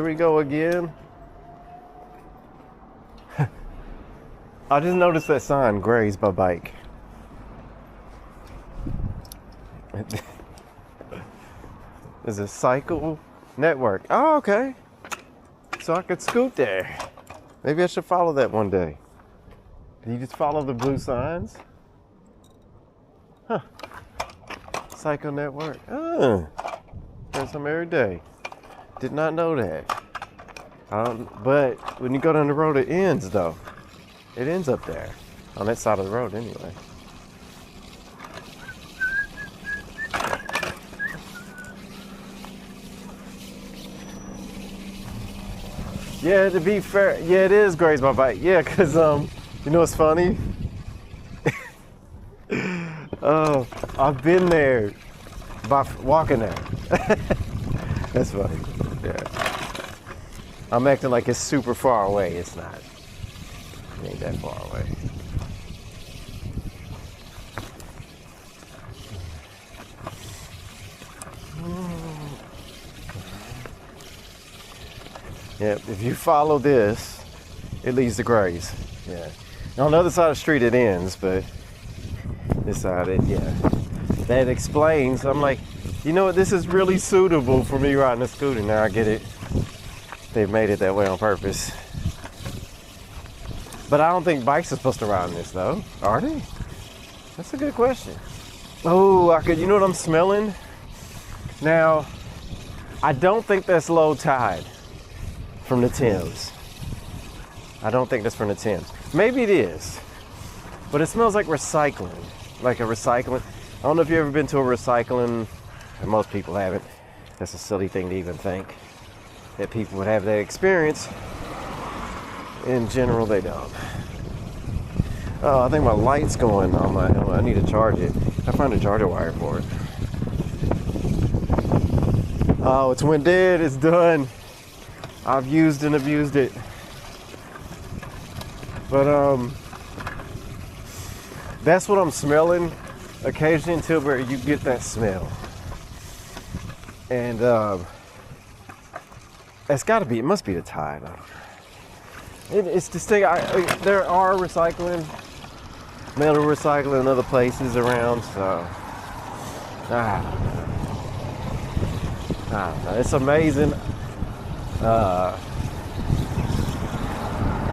Here we go again. I just noticed that sign, grazed by bike. There's a cycle network. Oh, okay. So I could scoot there. Maybe I should follow that one day. Do you just follow the blue signs? Huh. Cycle network. Oh. There's some every day. Did not know that. But when you go down the road, it ends though. It ends up there. On that side of the road anyway. Yeah, to be fair, yeah, it is grazed by bike. Yeah, because, you know what's funny? Oh, I've been there by walking there. That's funny. Yeah. I'm acting like it's super far away. It's not. It ain't that far away. Yep, if you follow this, it leads to Grays. Yeah. And on the other side of the street it ends, but this side yeah. That explains, I'm like, you know what, this is really suitable for me riding a scooter. Now I get it. They made it that way on purpose. But I don't think bikes are supposed to ride on this though, are they? That's a good question. Oh, you know what I'm smelling? Now, I don't think that's low tide. From the Thames. I don't think that's from the Thames. Maybe it is. But it smells like recycling. Like a recycling. I don't know if you've ever been to a recycling, and most people haven't. That's a silly thing to even think that people would have that experience. In general, they don't. Oh, I think my light's going on I need to charge it. I found a charger wire for it. Oh, it's went dead. It's done. I've used and abused it. But that's what I'm smelling occasionally until where you get that smell. And it's gotta be, it must be the tide. It's distinct. There are recycling, metal recycling in other places around, so I don't know. It's amazing.